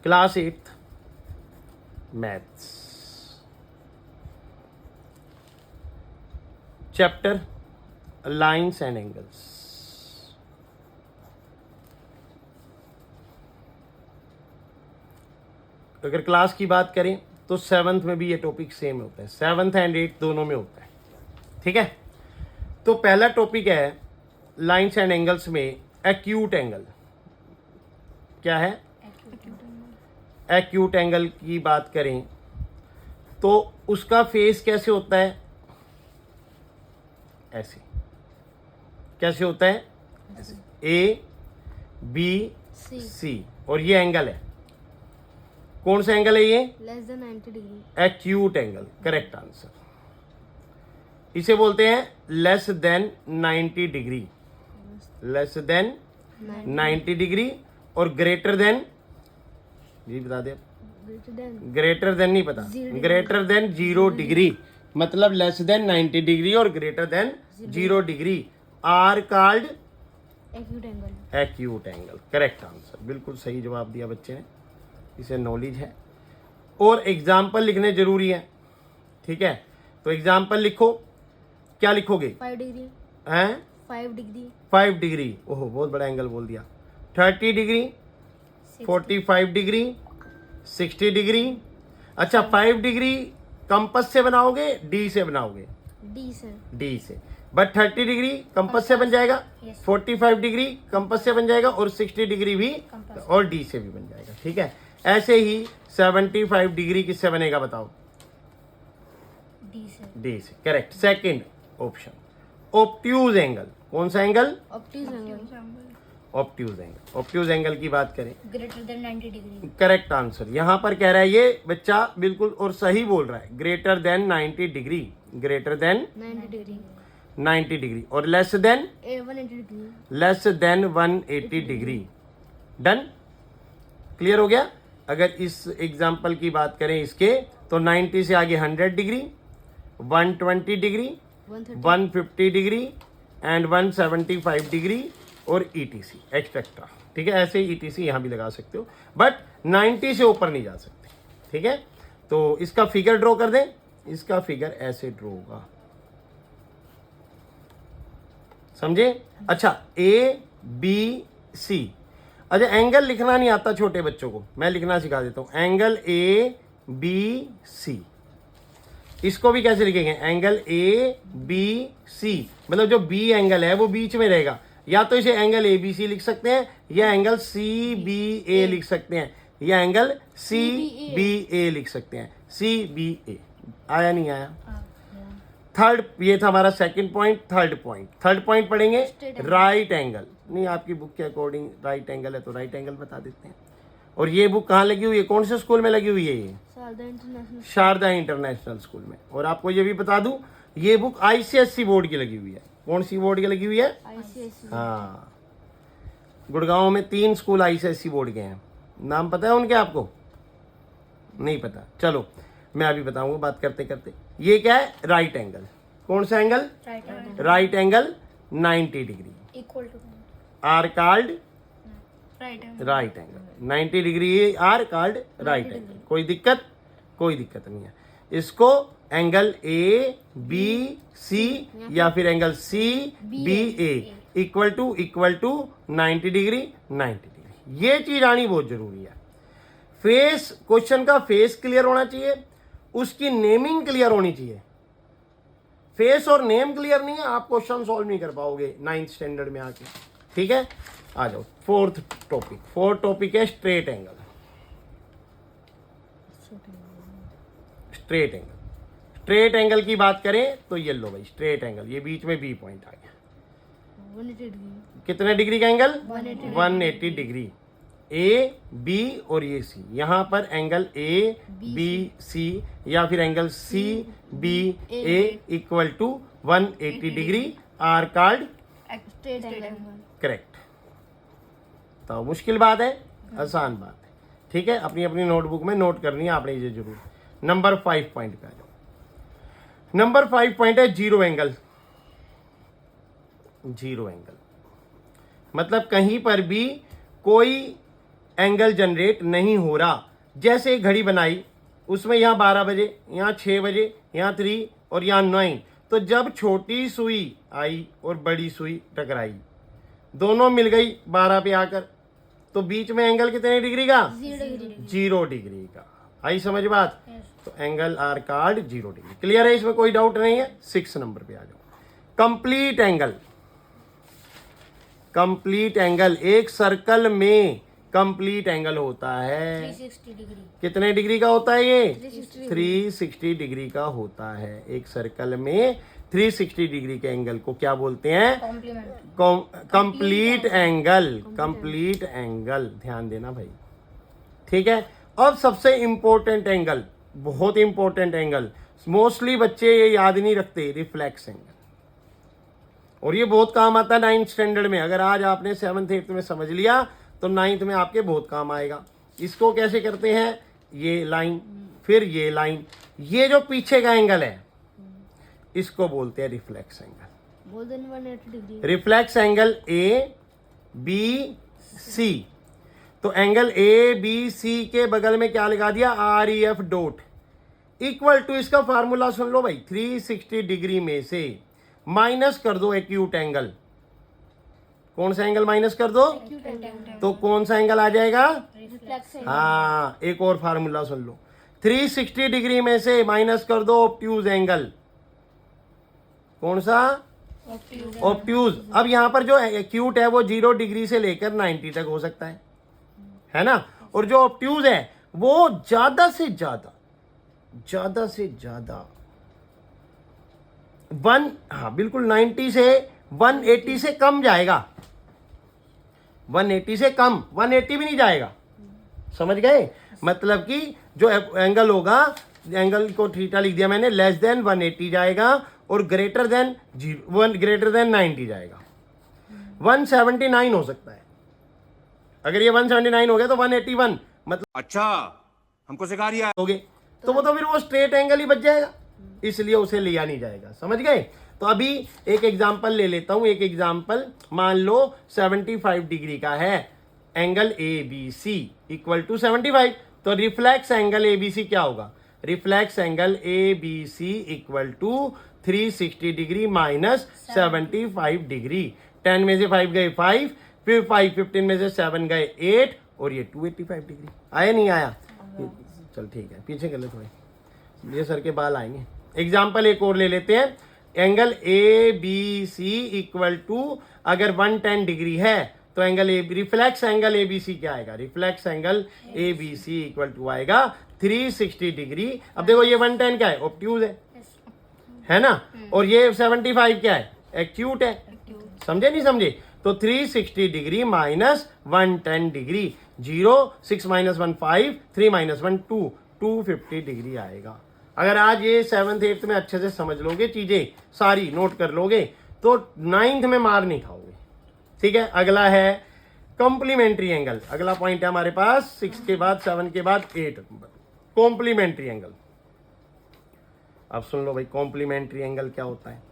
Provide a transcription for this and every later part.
Class 8th maths, chapter lines and angles. अगर class की बात करें तो 7th में भी ये टॉपिक सेम होता है, 7th एंड 8th दोनों में होता है। ठीक है, तो पहला टॉपिक है लाइन्स एंड एंगल्स में एक्यूट एंगल। क्या है? एक्यूट एंगल की बात करें तो उसका फेस कैसे होता है? ऐसे। कैसे होता है? ऐसे। ए बी सी, और ये एंगल है। कौन सा एंगल है ये? Less than 90 degree. Acute angle, correct answer. इसे बोलते हैं less than 90 degree, less than 90 degree. और ग्रेटर देन, जी बता दे। ग्रेटर देन नहीं पता, ग्रेटर देन 0 डिग्री, मतलब लेस देन 90 डिग्री और greater than 0 degree are called acute angle. Acute angle, correct answer. बिल्कुल सही जवाब दिया बच्चे ने, इसे नॉलेज है। और एग्जाम्पल लिखने जरूरी है। ठीक है, तो एग्जाम्पल लिखो। क्या लिखोगे? 5 डिग्री हैं? 5 डिग्री 5 डिग्री, ओहो बहुत बड़ा एंगल बोल दिया। 30 डिग्री, 45 डिग्री, 60 डिग्री। अच्छा, 5 डिग्री कंपस से बनाओगे डी से बनाओगे? डी से। डी से। बट 30 डिग्री कंपस से बन जाएगा, 45 डिग्री कंपस से बन जाएगा, और 60 डिग्री भी और डी से भी बन जाएगा। ठीक है, ऐसे ही 75 डिग्री किससे बनेगा बताओ? डी से। डी से, correct. Second option obtuse angle. कौन सा angle? Obtuse angle. Obtuse angle. Obtuse angle की बात करें, greater than 90 degree. Correct answer. यहां पर कह रहा है ये बच्चा बिल्कुल और सही बोल रहा है, greater than 90 degree, greater than 90 degree 90 degree, और less than 180 degree. Less than 180 degree. Done, clear हो गया। अगर इस एग्जाम्पल की बात करें इसके, तो 90 से आगे 100 degree, 120 degree, 150 degree and 175 degree और ईटीसी एक्सेट्रा। ठीक है, ऐसे ही ईटीसी यहां भी लगा सकते हो, बट 90 से ऊपर नहीं जा सकते। ठीक है, तो इसका फिगर ड्रॉ कर दें। इसका फिगर ऐसे ड्रॉ होगा, समझे? अच्छा, ए बी सी। अच्छा, एंगल लिखना नहीं आता छोटे बच्चों को, मैं लिखना सिखा देता हूं। एंगल ए बी सी, इसको भी कैसे लिखेंगे? एंगल ए बी सी, मतलब जो बी एंगल है वो बीच में रहेगा। या तो इसे एंगल ए बी सी लिख सकते हैं, या एंगल सी बी ए लिख सकते हैं, या एंगल सी बी ए लिख सकते हैं। सी बी ए आया नहीं आया? थर्ड, ये था हमारा सेकंड पॉइंट। थर्ड पॉइंट पढ़ेंगे राइट एंगल। नहीं, आपकी बुक के अकॉर्डिंग राइट एंगल है तो राइट एंगल बता देते हैं। और ये बुक कहाँ लगी हुई है? कौन से स्कूल में लगी हुई है? ये शारदा इंटरनेशनल स्कूल में। और आपको ये भी बता दूं, ये बुक आईसीएससी बोर्ड की लगी हुई है। कौन सी बोर्ड की लगी हुई है? आईसीएससी। हाँ, गुड़गांव में 3 स्कूल आईसीएससी बोर्ड के हैं। नाम पता है उनके आपको? नहीं पता? चलो मैं अभी बताऊंगा बात करते करते। ये क्या है? Right angle. कौन सा angle? Right angle 90 degree equal to are called right angle. 90 degree are called right angle. कोई दिक्कत? कोई दिक्कत नहीं है। इसको एंगल ए बी सी या फिर angle C B A equal to 90 degree 90 degree. ये चीज आनी बहुत जरूरी है। फेस, क्वेश्चन का फेस क्लियर होना चाहिए, उसकी नेमिंग क्लियर होनी चाहिए। फेस और नेम क्लियर नहीं है, आप क्वेश्चन सॉल्व नहीं कर पाओगे 9th स्टैंडर्ड में आके। ठीक है, आ जाओ फोर्थ टॉपिक है स्ट्रेट एंगल। स्ट्रेट एंगल की बात करें तो ये लो भाई, स्ट्रेट एंगल, ये बीच में बी पॉइंट आ गया। 180 डिग्री। कितने डिग्री का एंगल? 180 180 डिग्री। ए बी और ये सी, यहां पर एंगल ए बी सी या फिर angle C B A equal to 180 degree are called straight angle. Correct. तो मुश्किल बात है? आसान बात है। ठीक है, अपनी अपनी नोटबुक में नोट करनी है आपने ये जरूर। नंबर 5 पॉइंट पे आ जाओ। नंबर 5 पॉइंट है जीरो एंगल। जीरो एंगल मतलब कहीं पर भी कोई एंगल जनरेट नहीं हो रहा। जैसे एक घड़ी बनाई, उसमें यहाँ 12 बजे, यहाँ 6 बजे, यहाँ 3 और यहाँ 9, तो जब छोटी सुई आई और बड़ी सुई टकराई, दोनों मिल गई 12 पे आकर, तो बीच में एंगल कितने डिग्री का? 0 डिग्री का। आई समझ बात? तो angle are called 0 degree. Clear है? इसमें कोई डाउट नहीं है। 6 नंबर पे आ जाओ। Complete angle. कंप्लीट एंगल, एक सर्कल में कंप्लीट एंगल होता है 360 डिग्री। कितने डिग्री का होता है ये? 360 360 डिग्री का होता है। एक सर्कल में 360 डिग्री के एंगल को क्या बोलते हैं? Complementary. Complete angle. Complete angle, ध्यान देना भाई, ठीक है। अब सबसे इंपॉर्टेंट एंगल, बहुत इंपॉर्टेंट एंगल, मोस्टली बच्चे ये याद नहीं रखते, रिफ्लेक्स एंगल। और ये बहुत काम आता है 9th स्टैंडर्ड में। अगर आज आपने 7th 8th में समझ लिया तो 9th में आपके बहुत काम आएगा। इसको कैसे करते हैं? ये लाइन, फिर ये लाइन, ये जो पीछे का एंगल है इसको बोलते हैं reflex angle. More than 180 degree. Reflex angle A B C. तो एंगल ए बी सी के बगल में क्या लगा दिया? R E F dot equal to, इसका फार्मूला सुन लो भाई, 360 डिग्री में से माइनस कर दो एक्यूट एंगल। कौन सा एंगल माइनस कर दो? तो कौन सा एंगल आ जाएगा? रिफ्लेक्स। हाँ, एक और फार्मूला सुन लो, 360 डिग्री में से माइनस कर दो ऑब्ट्यूज एंगल। कौन सा? ऑब्ट्यूज। अब यहां पर जो एक्यूट है वो 0 डिग्री से लेकर 90 तक हो सकता है ना? और जो ऑब्ट्यूज है वो ज्यादा से ज्यादा 1, हाँ बिल्कुल, 90 से 180 से कम जाएगा। 180 से कम, 180 भी नहीं जाएगा। समझ गए? मतलब कि जो एंगल होगा, एंगल को थीटा लिख दिया मैंने, लेस देन 180 जाएगा और ग्रेटर देन 90 जाएगा। 179 हो सकता है। अगर ये 179 हो गया तो 181 मतलब अच्छा, हमको सिखा रिया हो गए, तो वो तो फिर वो स्ट्रेट एंगल ही बच जाएगा, इसलिए उसे लिया नहीं जाएगा। समझ गए? तो अभी एक एग्जांपल ले लेता हूं। एक एग्जांपल, मान लो 75 डिग्री का है angle A B C equal to 75। तो reflex angle A B C क्या होगा? Reflex angle A B C equal to 360 degree minus 75 degree. 10 में से 5 गए 5, फिर 15 में से 7 गए 8, और ये 285 डिग्री। आया नहीं आया? चल ठीक है, पीछे कर ले थोड़े, ये सर के बाल आएंगे। एग्जाम्पल एक और ले लेते हैं। Angle A B C equal to, अगर 110 डिग्री है तो angle A, reflex angle A B C क्या आएगा? Reflex angle A B C equal to आएगा 360 डिग्री। अब देखो ये 110 क्या है? ऑब्ट्यूज है ना? और ये 75 क्या है? एक्यूट है। समझे नहीं समझे? तो 360 degree minus 110 degree, 0, 6 minus 1 5, 3 minus 1 2, 250 degree आएगा। अगर आज ये 7th 8th में अच्छे से समझ लोगे, चीजें सारी नोट कर लोगे, तो 9th में मार नहीं खाओगे। ठीक है? अगला है कॉम्प्लीमेंट्री एंगल। अगला पॉइंट है हमारे पास 6 के बाद 7 के बाद 8 नंबर, कॉम्प्लीमेंट्री एंगल। अब सुन लो भाई, कॉम्प्लीमेंट्री एंगल क्या होता है?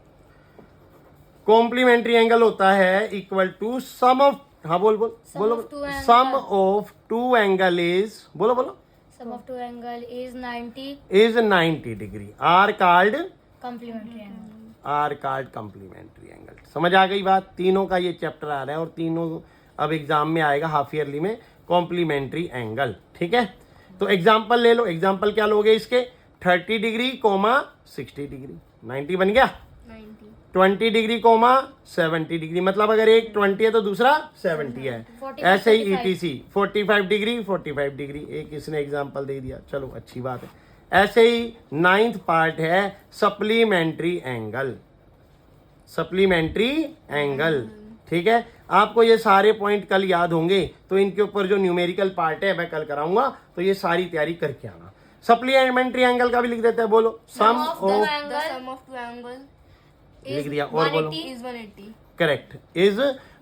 कॉम्प्लीमेंट्री एंगल होता है इक्वल टू सम ऑफ, हाँ बोलो, sum of two angle is, बोलो, Sum of two angle is 90 is 90 degree, are called complementary angle. Complementary angle. समझ आ गई बात? तीनों का ये चैप्टर आ रहा है और तीनों अब एग्जाम में आएगा हाफ ईयरली में, कॉम्प्लीमेंट्री एंगल। ठीक है? तो एग्जाम्पल ले लो। एग्जाम्पल क्या लोगे इसके? 30 डिग्री कोमा 60 डिग्री, 90 बन गया। 90 20 डिग्री कोमा 70 डिग्री, मतलब अगर एक 20 है तो दूसरा 70 है। 45, ऐसे ही ETC 45 डिग्री 45 डिग्री, एक इसने एग्जांपल दे दिया, चलो अच्छी बात है। ऐसे ही 9th पार्ट है सप्लीमेंट्री एंगल। सप्लीमेंट्री एंगल, ठीक है? आपको ये सारे पॉइंट कल याद होंगे, तो इनके ऊपर जो न्यूमेरिकल पार्ट है मैं कल कराऊंगा, तो ये सारी तैयारी करके आना। सप्लीमेंट्री एंगल का भी लिख देते हैं, बोलो। Sum of, the sum of two angle लिख दिया, और बोलो। 180 is 180 correct, is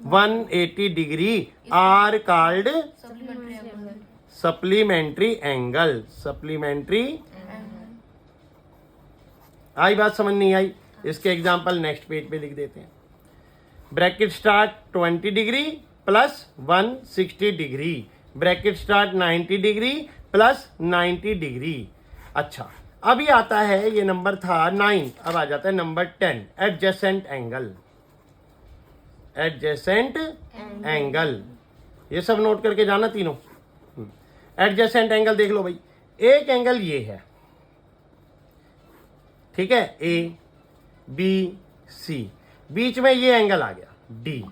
180 degree, are called supplementary angle. Supplementary angle. Supplementary, आई बात समझ नहीं आई? इसके एग्जांपल नेक्स्ट पेज पे लिख देते हैं। Bracket start 20 degree plus 160 degree bracket start 90 degree plus 90 degree. अच्छा, अभी आता है, ये नंबर था 9, अब आ जाता है number 10, adjacent angle. Adjacent angle, ये सब नोट करके जाना तीनों। एडजेसेंट एंगल देख लो भाई, एक एंगल ये है, ठीक है, ए बी सी, बीच में ये एंगल आ गया डी,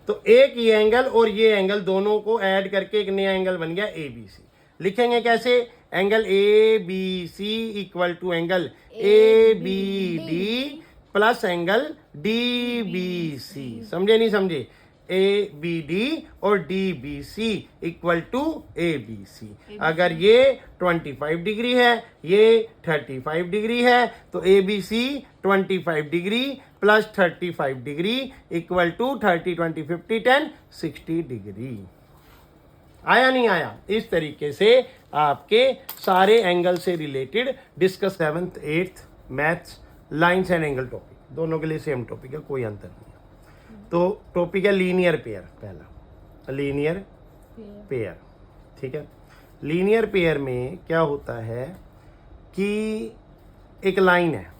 तो एक ये एंगल और ये एंगल दोनों को ऐड करके एक नया एंगल बन गया ए बी सी। लिखेंगे कैसे? Angle A B C equal to angle A B D plus angle D B C. समझे नहीं समझे? ए बी डी और D B C equal to A B C. अगर ये 25 डिग्री है, ये 35 डिग्री है, तो A B C 25 degree plus 35 degree equal to 30 20 50 10 60 degree. आया नहीं आया? इस तरीके से आपके सारे एंगल से related discuss 7th 8th maths lines and angle topic, दोनों के लिए सेम टॉपिक है, कोई अंतर नहीं है। तो टॉपिक है लीनियर पेयर। पहला लीनियर पेयर, ठीक है। लीनियर पेयर में क्या होता है कि एक लाइन है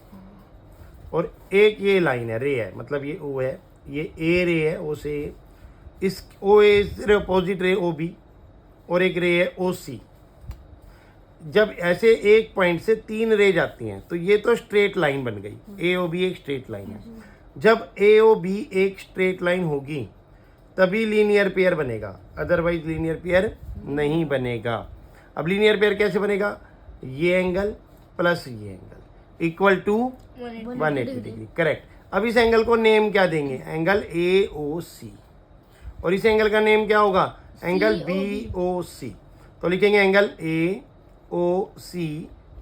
और एक ये लाइन है, रे है, मतलब ये ओ है, ये ए रे है, ओ से इस ओ ए से अपोजिट रे ओ बी, और एक रे है ओ सी। जब ऐसे एक पॉइंट से 3 रे जाती हैं तो ये तो स्ट्रेट लाइन बन गई, ए ओ बी एक स्ट्रेट लाइन है। जब ए ओ बी एक स्ट्रेट लाइन होगी तभी लीनियर पेयर बनेगा, अदरवाइज लीनियर पेयर नहीं बनेगा। अब लीनियर पेयर कैसे बनेगा? ये एंगल प्लस ये angle equal to 180 degree, correct. अब इस एंगल को नेम क्या देंगे? एंगल ए ओ सी, और इस एंगल का नेम क्या होगा? Angle B O C. तो लिखेंगे angle A O C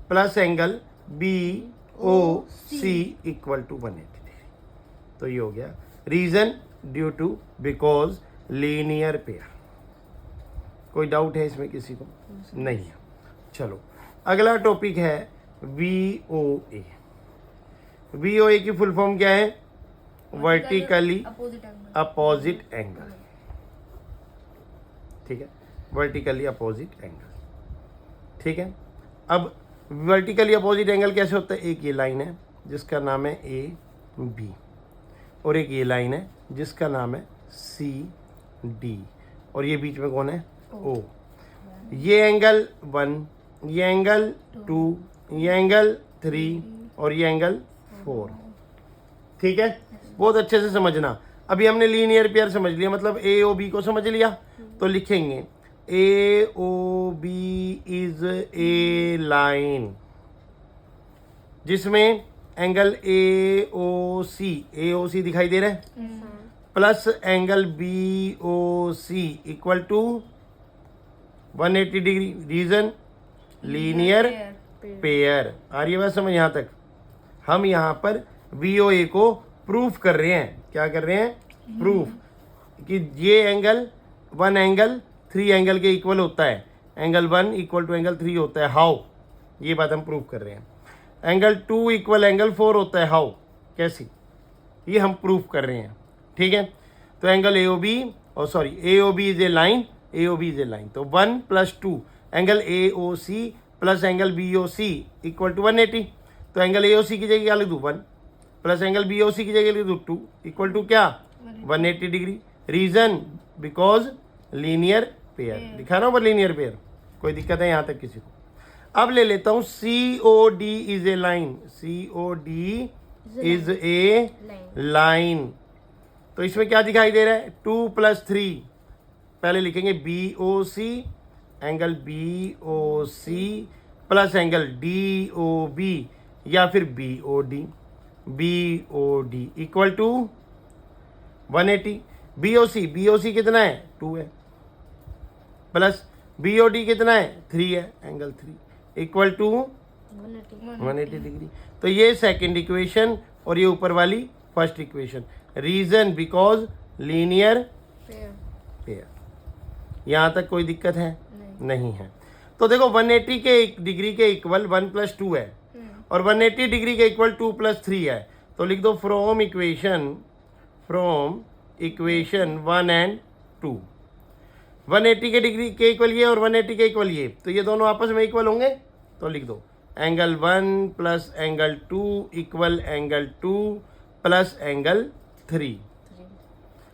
plus angle B O C equal to 180 degree. तो ये हो गया reason due to because linear pair. कोई डाउट है इसमें किसी को? नहीं है। चलो अगला टॉपिक है VOA। VOA की फुल फॉर्म क्या है? वर्टिकली अपोजिट एंगल, ठीक है, वर्टिकली अपोजिट एंगल, ठीक है। अब वर्टिकली अपोजिट एंगल कैसे होता है? एक ये लाइन है जिसका नाम है AB, और एक ये लाइन है जिसका नाम है CD, और ये बीच में कौन है? O। ये एंगल 1, ये एंगल 2, ये एंगल 3 और ये एंगल 4, ठीक है। बहुत अच्छे से समझना। अभी हमने लीनियर पेयर समझ लिया, मतलब AOB को समझ लिया, तो लिखेंगे AOB इज ए लाइन जिसमें एंगल AOC दिखाई दे रहा है, plus angle BOC equal to 180 degree. Reason linear pair. आ रही है बात समझ? यहाँ तक हम यहाँ पर VOA को प्रूफ कर रहे हैं। क्या कर रहे हैं? प्रूफ कि ये एंगल 1 एंगल 3 एंगल के इक्वल होता है, एंगल 1 इक्वल टू एंगल 3 होता है। हाउ? ये बात हम प्रूफ कर रहे हैं। एंगल 2 इक्वल एंगल 4 होता है। हाउ? कैसी? ये हम प्रूफ कर रहे हैं, ठीक है। तो angle AOB is a line, AOB is a line, तो 1 + 2 angle AOC plus angle BOC equal to 180। तो एंगल AOC की जगह क्या लिख दूँ? 1 प्लस एंगल BOC की जगह लिख दूँ 2 इक्वल टू क्या? 180 degree. Reason because linear pair. लिखा ना ऊपर लीनियर पेयर। कोई दिक्कत है यहाँ तक किसी को? अब ले लेता हूँ COD is a line, COD is a line. तो इसमें क्या दिखाई दे रहा है? 2 + 3, पहले लिखेंगे BOC, angle BOC plus angle DOB या फिर BOD इक्वल टू 180। BOC कितना है? 2 है, प्लस BOD कितना है? 3 है, एंगल 3 इक्वल टू 180 डिग्री। तो ये सेकंड इक्वेशन और ये ऊपर वाली first equation. Reason because linear pair. यहाँ तक कोई दिक्कत है? नहीं है। तो देखो 180 के डिग्री के इक्वल 1 + 2 है, और 180 डिग्री के इक्वल 2 + 3 है। तो लिख दो फ्रॉम इक्वेशन 1 and 2। 180 के डिग्री के इक्वल ये और 180 के इक्वल ये, तो ये दोनों आपस में इक्वल होंगे, तो लिख दो angle 1 plus angle 2 equal angle 2 plus angle 3।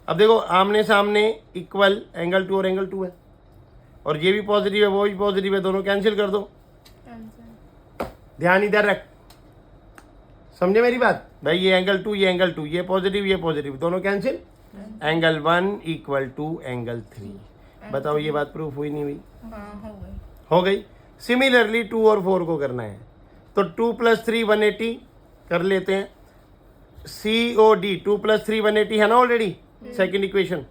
अब देखो आमने सामने इक्वल एंगल 2 और एंगल 2 है, और ये भी पॉजिटिव है वो भी पॉजिटिव है, दोनों कैंसिल कर दो। ध्यान इधर रख, समझे मेरी बात भाई, ये एंगल 2 ये एंगल 2, ये पॉजिटिव दोनों cancel, angle 1 equal to angle 3। बताओ ये बात प्रूफ हुई नहीं हुई? हो गई। सिमिलरली 2 और 4 को करना है, तो 2 प्लस 3 180 कर लेते हैं, COD 2 प्लस 3 180 है ना ऑलरेडी, सेकेंड इक्वेशन।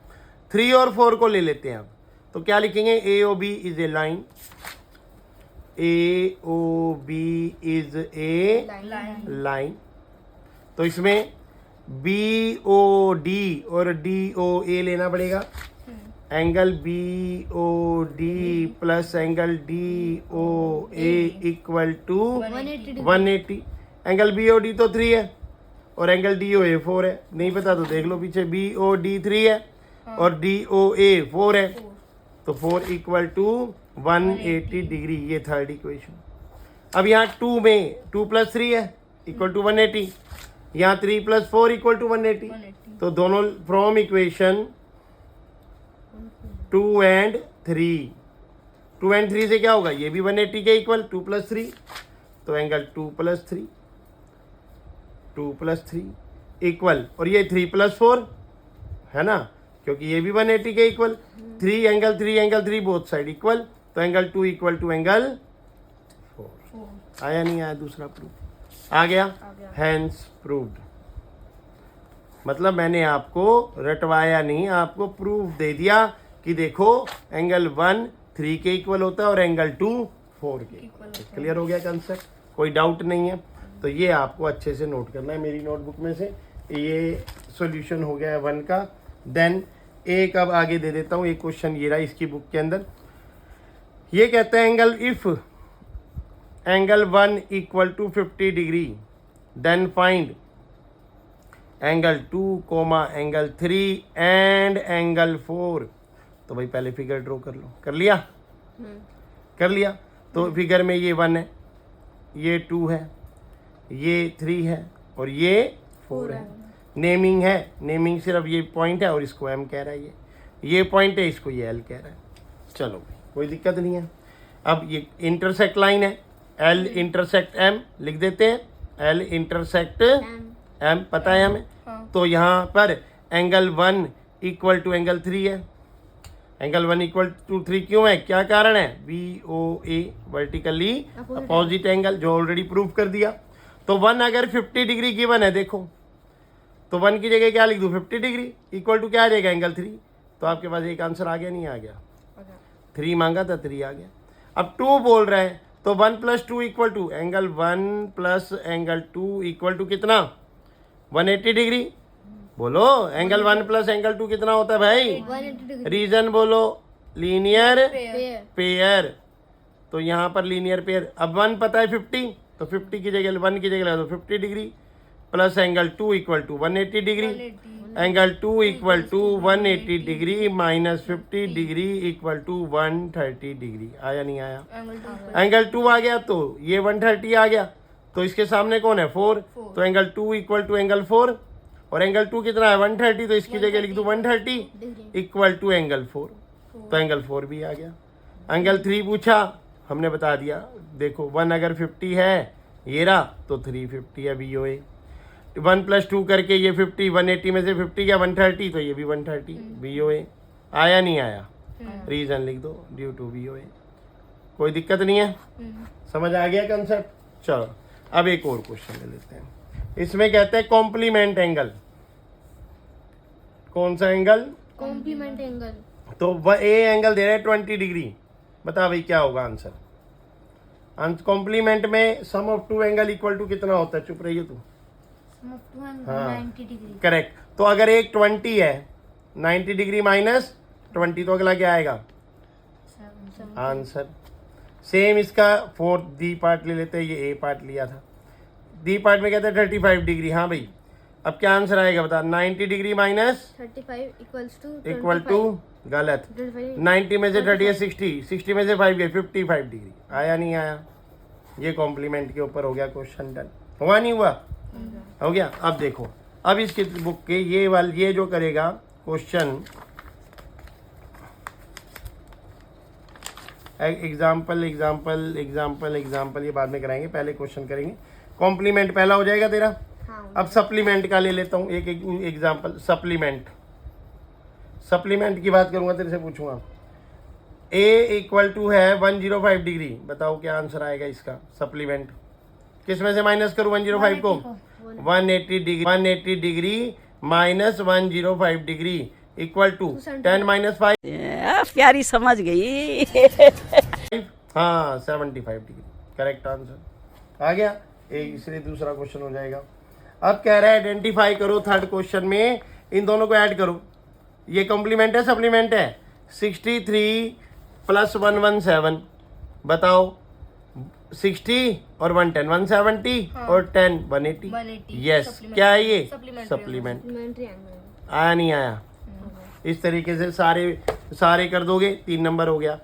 3 और 4 को ले लेते हैं अब, तो क्या लिखेंगे, AOB is a line, AOB is a line, तो इसमें BOD और DOA लेना पड़ेगा, angle BOD plus angle DOA equal to 180। Angle BOD तो 3 है और एंगल DOA 4 है, नहीं पता तो देख लो पीछे, BOD 3 है और DOA 4 है, तो 4 इक्वल टू 180 डिग्री, ये थर्ड इक्वेशन। अब यहाँ 2 में 2 प्लस 3 है इक्वल टू 180, यहाँ 3 प्लस 4 इक्वल टू 180, तो दोनों फ्रॉम इक्वेशन 2 and 3 से क्या होगा, ये भी 180 के इक्वल, 2 प्लस 3, तो एंगल 2 प्लस 3 इक्वल, और ये 3 प्लस 4 है ना, क्योंकि ये भी 180 के equal, 3 angle 3 both side equal, तो एंगल 2 इक्वल टू एंगल 4। आया नहीं आया दूसरा प्रूफ? आ गया, हैंस प्रूव्ड। मतलब मैंने आपको रटवाया नहीं, आपको प्रूफ दे दिया कि देखो एंगल 1 3 के इक्वल होता है और एंगल 2 4 के। क्लियर हो गया कंसेप्ट? कोई डाउट नहीं है? तो ये आपको अच्छे से नोट करना है मेरी नोटबुक में से। ये सॉल्यूशन हो गया है 1 का। देन एक अब आगे दे देता हूँ, एक क्वेश्चन ये रहा इसकी बुक के अंदर। ये कहता है angle if angle 1 equal to 50 degree then find angle 2 comma angle 3 and angle 4। तो भाई पहले फिगर ड्रॉ कर लो। कर लिया? कर लिया। तो फिगर में ये 1 है, ये 2 है, ये 3 है और ये 4 है। नेमिंग है, नेमिंग सिर्फ ये पॉइंट है और इसको M कह रहा है, ये पॉइंट है, इसको ये L कह रहा है। चलो भाई कोई दिक्कत नहीं है। अब ये इंटरसेक्ट लाइन है, L इंटरसेक्ट M लिख देते हैं, L इंटरसेक्ट M पता है हमें। तो यहाँ पर एंगल 1 इक्वल टू एंगल 3 है। एंगल 1 इक्वल टू 3 क्यों है, क्या कारण है? BOA वर्टिकली अपोजिट एंगल, जो ऑलरेडी प्रूव कर दिया। तो 1 अगर 50 डिग्री गिवन है, देखो तो 1 की जगह क्या लिख दूं, 50 डिग्री इक्वल टू क्या आ जाएगा, एंगल 3। तो आपके पास एक आंसर आ गया, नहीं आ गया? 3 मांगा था, 3 आ गया। अब 2 बोल रहे हैं, तो 1 plus 2 equal to angle 1 plus angle 2 equal to कितना, 180 डिग्री। बोलो एंगल 1 प्लस एंगल 2 कितना होता है भाई? रीजन बोलो, लीनियर पेयर। तो यहाँ पर लीनियर पेयर। अब 1 पता है 50, तो 50 की जगह 1 की जगह लगा दो 50 degree plus angle 2 equal to 180 degree. Angle 2 equal to 180 degree minus 50 degree equal to 130 degree. आया नहीं आया? एंगल 2 आ गया, तो ये 130 आ गया। तो इसके सामने कौन है, 4। तो एंगल 2 इक्वल टू एंगल 4 और एंगल 2 कितना है, 130। तो इसकी जगह लिख दूं 130 इक्वल टू एंगल 4। तो एंगल 4 भी आ गया। एंगल 3 पूछा, हमने बता दिया। देखो 1 अगर 50 है, ये रहा, तो 350 है BOA। 1 प्लस 2 करके ये 50, 180 में से 50 क्या 130, तो ये भी 130 BOA। आया नहीं आया? रीजन लिख दो, ड्यू टू BOA। कोई दिक्कत नहीं है? समझ आ गया कंसेप्ट? चलो अब एक और क्वेश्चन ले लेते हैं। इसमें कहते हैं कॉम्प्लीमेंट एंगल। कौन सा एंगल? Complement angle. तो वह ए एंगल दे रहे हैं 20 डिग्री। बता भाई क्या होगा आंसर? कॉम्प्लीमेंट में सम ऑफ 2 एंगल इक्वल टू कितना होता है? चुप रहिए तू। हाँ 90 डिग्री। करेक्ट। तो अगर एक 20 है, 90 डिग्री माइनस 20, तो अगला क्या आएगा आंसर? सेम इसका 4th डी पार्ट ले लेते हैं, ये ए पार्ट लिया था। डी पार्ट में कहते हैं 35 डिग्री। हाँ भाई, अब क्या आंसर आएगा बता? 90 डिग्री माइनस 35 इक्वल टू गलत। 90 में से 30 60, 60 में से 5 गए 55 डिग्री। आया नहीं आया? ये कॉम्प्लीमेंट के ऊपर हो गया क्वेश्चन डन। हुआ नहीं हुआ? हो गया। अब देखो, अब इसकी बुक के ये जो करेगा question, example example example example ये बाद में कराएंगे, पहले क्वेश्चन करेंगे। कॉम्प्लीमेंट पहला हो जाएगा तेरा। अब सप्लीमेंट का ले लेता हूँ एक एग्जाम्पल। सप्लीमेंट की बात करूंगा, तेरे से पूछूंगा a इक्वल टू है 105 डिग्री। बताओ क्या आंसर आएगा इसका। सप्लीमेंट किस में से माइनस करूँ 105 को? 180 degree minus 105 degree equal to 10 minus 5। प्यारी समझ गई। हाँ 75 डिग्री करेक्ट आंसर आ गया। एक इसलिए दूसरा क्वेश्चन हो जाएगा। अब कह रहा है आइडेंटिफाई करो थर्ड क्वेश्चन में इन दोनों को ऐड करो। ये कॉम्प्लीमेंट है सप्लीमेंट है? 63 प्लस 117 बताओ। 60 और 110 170 और 10 180। 180 यस क्या है ये? Supplementary supplement. आया नहीं आया? इस तरीके से सारे कर दोगे 3 नंबर हो गया।